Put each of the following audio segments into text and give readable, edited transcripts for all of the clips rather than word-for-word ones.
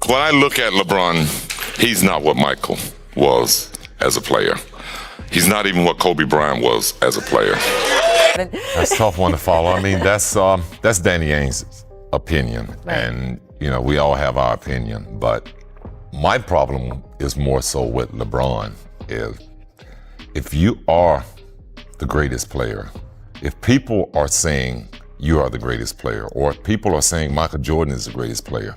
When I look at LeBron, he's not what Michael was as a player. He's not even what Kobe Bryant was as a player. That's a tough one to follow. I mean, that's Danny Ainge's opinion, Right. and we all have our opinion. But my problem is more so with LeBron. Is if you are the greatest player, if people are saying you are the greatest player, or if people are saying Michael Jordan is the greatest player,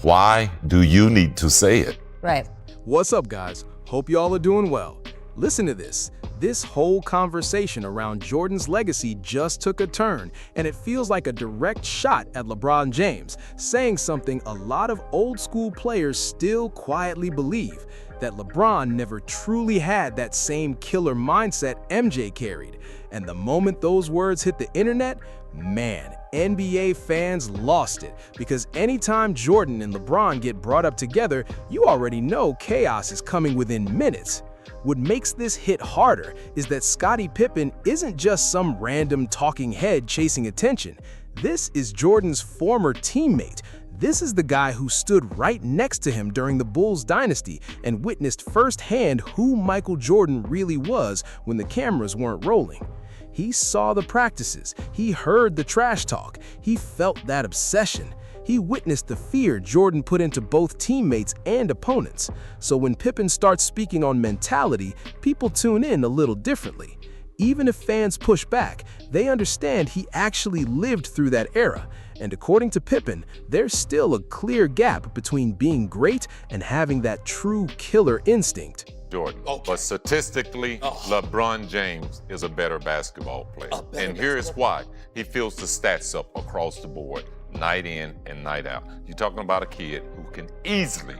why do you need to say it? Right. What's up, guys? Hope y'all are doing well. Listen to this. This whole conversation around Jordan's legacy just took a turn, and it feels like a direct shot at LeBron James, saying something a lot of old-school players still quietly believe, that LeBron never truly had that same killer mindset MJ carried. And the moment those words hit the internet, man, NBA fans lost it, because anytime Jordan and LeBron get brought up together, you already know chaos is coming within minutes. What makes this hit harder is that Scottie Pippen isn't just some random talking head chasing attention. This is Jordan's former teammate. This is the guy who stood right next to him during the Bulls dynasty and witnessed firsthand who Michael Jordan really was when the cameras weren't rolling. He saw the practices, he heard the trash talk, he felt that obsession. He witnessed the fear Jordan put into both teammates and opponents. So when Pippen starts speaking on mentality, people tune in a little differently. Even if fans push back, they understand he actually lived through that era. And according to Pippen, there's still a clear gap between being great and having that true killer instinct. Jordan. Okay. But statistically, LeBron James is a better basketball player. And here's why. He fills the stats up across the board, night in and night out. You're talking about a kid who can easily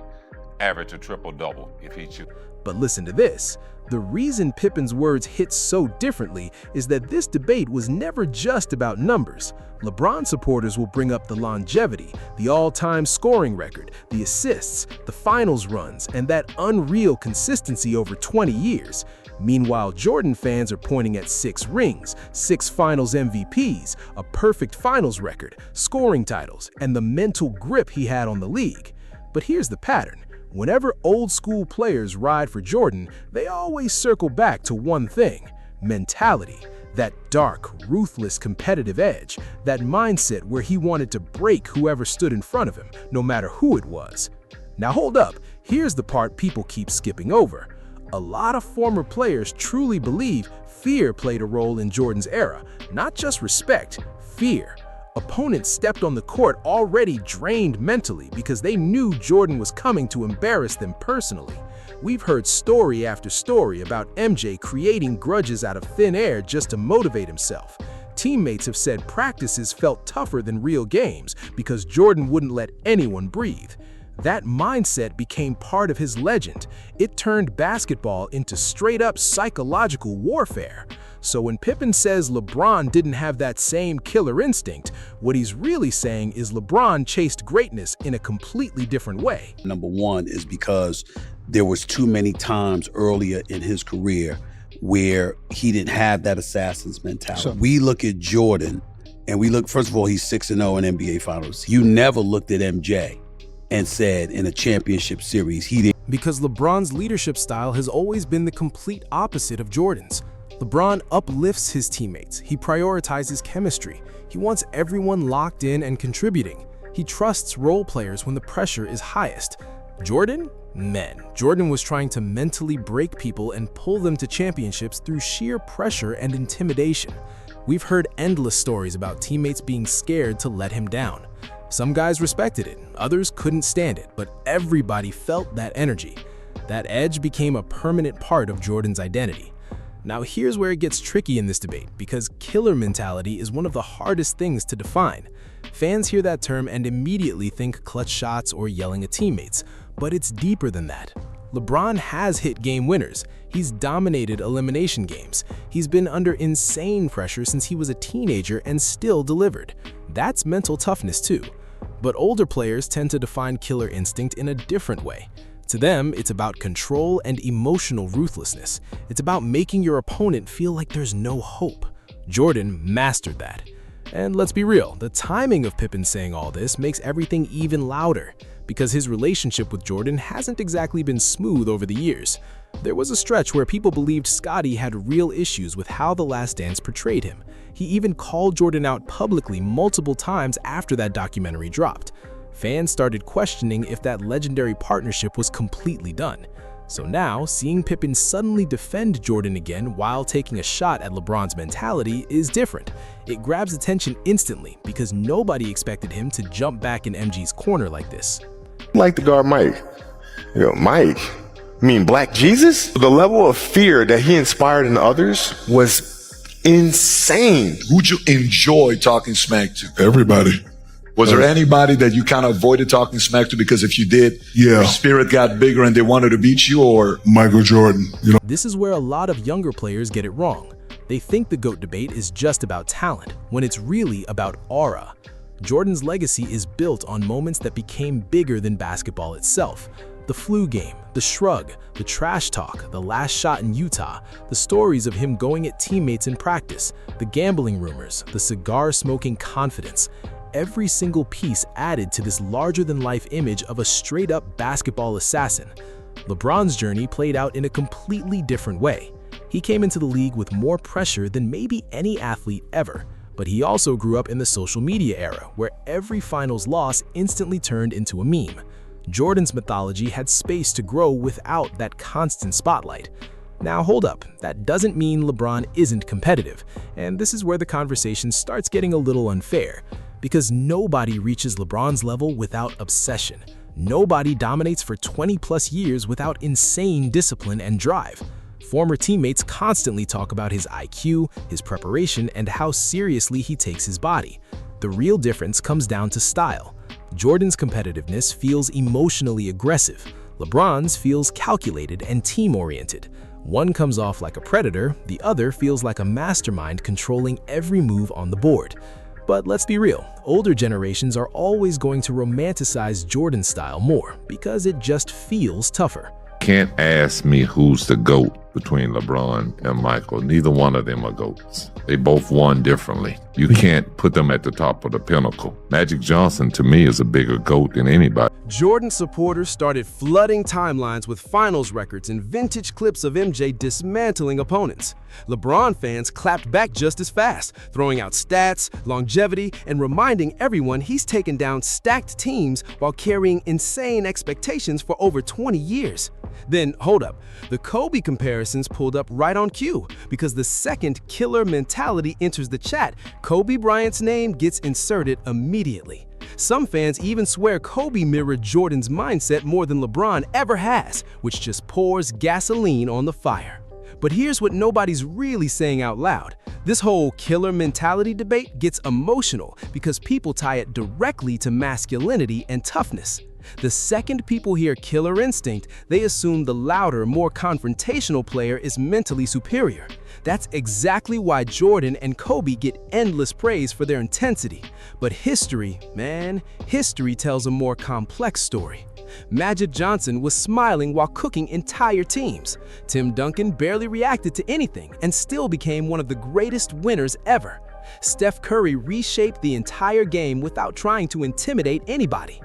average a triple-double if he chooses. But listen to this. The reason Pippen's words hit so differently is that this debate was never just about numbers. LeBron supporters will bring up the longevity, the all-time scoring record, the assists, the finals runs, and that unreal consistency over 20 years. Meanwhile, Jordan fans are pointing at 6 rings, 6 finals MVPs, a perfect finals record, scoring titles, and the mental grip he had on the league. But here's the pattern. Whenever old-school players ride for Jordan, they always circle back to one thing: mentality. That dark, ruthless, competitive edge, that mindset where he wanted to break whoever stood in front of him, no matter who it was. Now hold up, here's the part people keep skipping over. A lot of former players truly believe fear played a role in Jordan's era, not just respect, fear. Opponents stepped on the court already drained mentally because they knew Jordan was coming to embarrass them personally. We've heard story after story about MJ creating grudges out of thin air just to motivate himself. Teammates have said practices felt tougher than real games because Jordan wouldn't let anyone breathe. That mindset became part of his legend. It turned basketball into straight-up psychological warfare. So when Pippen says LeBron didn't have that same killer instinct, what he's really saying is LeBron chased greatness in a completely different way. Number one is because there was too many times earlier in his career where he didn't have that assassin's mentality. Sure. We look at Jordan and we look, first of all, he's 6-0 in NBA Finals. You never looked at MJ and said in a championship series he didn't. Because LeBron's leadership style has always been the complete opposite of Jordan's. LeBron uplifts his teammates. He prioritizes chemistry. He wants everyone locked in and contributing. He trusts role players when the pressure is highest. Jordan? Man, Jordan was trying to mentally break people and pull them to championships through sheer pressure and intimidation. We've heard endless stories about teammates being scared to let him down. Some guys respected it, others couldn't stand it, but everybody felt that energy. That edge became a permanent part of Jordan's identity. Now here's where it gets tricky in this debate, because killer mentality is one of the hardest things to define. Fans hear that term and immediately think clutch shots or yelling at teammates, but it's deeper than that. LeBron has hit game winners. He's dominated elimination games. He's been under insane pressure since he was a teenager and still delivered. That's mental toughness too. But older players tend to define killer instinct in a different way. To them, it's about control and emotional ruthlessness. It's about making your opponent feel like there's no hope. Jordan mastered that. And let's be real, the timing of Pippen saying all this makes everything even louder. because his relationship with Jordan hasn't exactly been smooth over the years. There was a stretch where people believed Scottie had real issues with how The Last Dance portrayed him. He even called Jordan out publicly multiple times after that documentary dropped. Fans started questioning if that legendary partnership was completely done. So now, seeing Pippen suddenly defend Jordan again while taking a shot at LeBron's mentality is different. It grabs attention instantly because nobody expected him to jump back in MG's corner like this. Like to guard Mike. Mike, I mean Black Jesus? The level of fear that he inspired in others was insane. Who'd you enjoy talking smack to? Everybody. Was there anybody that you kind of avoided talking smack to because if you did, your spirit got bigger and they wanted to beat you, or? Michael Jordan, This is where a lot of younger players get it wrong. They think the GOAT debate is just about talent, when it's really about aura. Jordan's legacy is built on moments that became bigger than basketball itself. The flu game, the shrug, the trash talk, the last shot in Utah, the stories of him going at teammates in practice, the gambling rumors, the cigar-smoking confidence. Every single piece added to this larger-than-life image of a straight-up basketball assassin. LeBron's journey played out in a completely different way. He came into the league with more pressure than maybe any athlete ever, but he also grew up in the social media era, where every finals loss instantly turned into a meme. Jordan's mythology had space to grow without that constant spotlight. Now hold up, that doesn't mean LeBron isn't competitive, and this is where the conversation starts getting a little unfair. Because nobody reaches LeBron's level without obsession. Nobody dominates for 20+ years without insane discipline and drive. Former teammates constantly talk about his IQ, his preparation, and how seriously he takes his body. The real difference comes down to style. Jordan's competitiveness feels emotionally aggressive. LeBron's feels calculated and team-oriented. One comes off like a predator, the other feels like a mastermind controlling every move on the board. But let's be real, older generations are always going to romanticize Jordan's style more because it just feels tougher. Can't ask me who's the GOAT between LeBron and Michael. Neither one of them are GOATs. They both won differently. You can't put them at the top of the pinnacle. Magic Johnson, to me, is a bigger GOAT than anybody. Jordan supporters started flooding timelines with finals records and vintage clips of MJ dismantling opponents. LeBron fans clapped back just as fast, throwing out stats, longevity, and reminding everyone he's taken down stacked teams while carrying insane expectations for over 20 years. Then, hold up, the Kobe comparisons pulled up right on cue, because the second killer mentality enters the chat, Kobe Bryant's name gets inserted immediately. Some fans even swear Kobe mirrored Jordan's mindset more than LeBron ever has, which just pours gasoline on the fire. But here's what nobody's really saying out loud. This whole killer mentality debate gets emotional because people tie it directly to masculinity and toughness. The second people hear killer instinct, they assume the louder, more confrontational player is mentally superior. That's exactly why Jordan and Kobe get endless praise for their intensity. But history, man, history tells a more complex story. Magic Johnson was smiling while cooking entire teams. Tim Duncan barely reacted to anything and still became one of the greatest winners ever. Steph Curry reshaped the entire game without trying to intimidate anybody.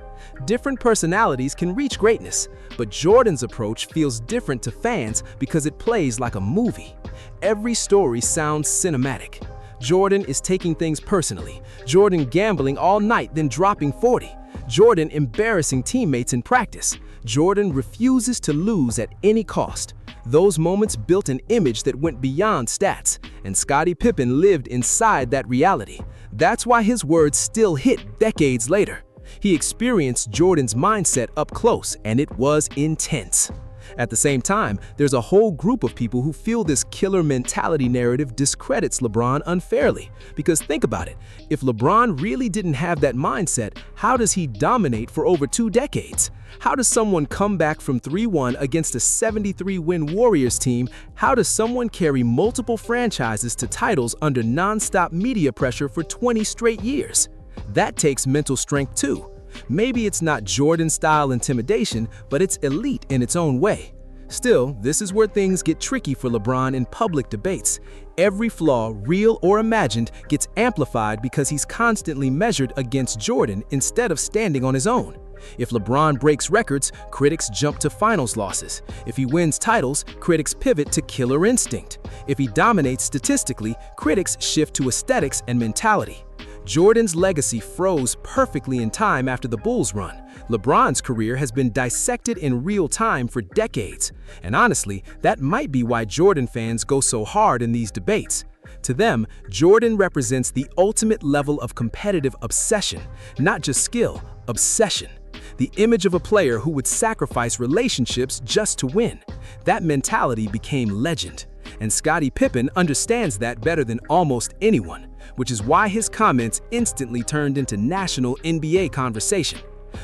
Different personalities can reach greatness, but Jordan's approach feels different to fans because it plays like a movie. Every story sounds cinematic. Jordan is taking things personally. Jordan gambling all night then dropping 40. Jordan embarrassing teammates in practice. Jordan refuses to lose at any cost. Those moments built an image that went beyond stats, and Scottie Pippen lived inside that reality. That's why his words still hit decades later. He experienced Jordan's mindset up close, and it was intense. At the same time, there's a whole group of people who feel this killer mentality narrative discredits LeBron unfairly. Because think about it, if LeBron really didn't have that mindset, how does he dominate for over 2 decades? How does someone come back from 3-1 against a 73-win Warriors team? How does someone carry multiple franchises to titles under non-stop media pressure for 20 straight years? That takes mental strength too. Maybe it's not Jordan-style intimidation, but it's elite in its own way. Still, this is where things get tricky for LeBron in public debates. Every flaw, real or imagined, gets amplified because he's constantly measured against Jordan instead of standing on his own. If LeBron breaks records, critics jump to finals losses. If he wins titles, critics pivot to killer instinct. If he dominates statistically, critics shift to aesthetics and mentality. Jordan's legacy froze perfectly in time after the Bulls run. LeBron's career has been dissected in real time for decades. And honestly, that might be why Jordan fans go so hard in these debates. To them, Jordan represents the ultimate level of competitive obsession, not just skill, obsession. The image of a player who would sacrifice relationships just to win. That mentality became legend. And Scottie Pippen understands that better than almost anyone, which is why his comments instantly turned into national NBA conversation.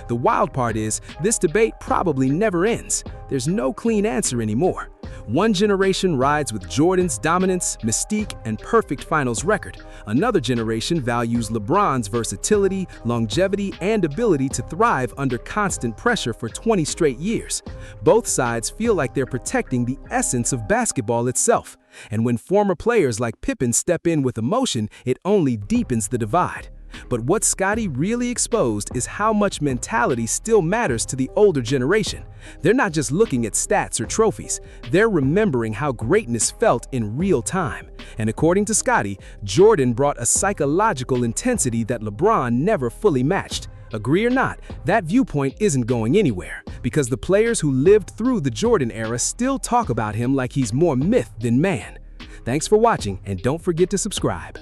The wild part is, this debate probably never ends. There's no clean answer anymore. One generation rides with Jordan's dominance, mystique, and perfect finals record. Another generation values LeBron's versatility, longevity, and ability to thrive under constant pressure for 20 straight years. Both sides feel like they're protecting the essence of basketball itself. And when former players like Pippen step in with emotion, it only deepens the divide. But what Scottie really exposed is how much mentality still matters to the older generation. They're not just looking at stats or trophies, they're remembering how greatness felt in real time. And according to Scottie, Jordan brought a psychological intensity that LeBron never fully matched. Agree or not, that viewpoint isn't going anywhere, because the players who lived through the Jordan era still talk about him like he's more myth than man. Thanks for watching, and don't forget to subscribe.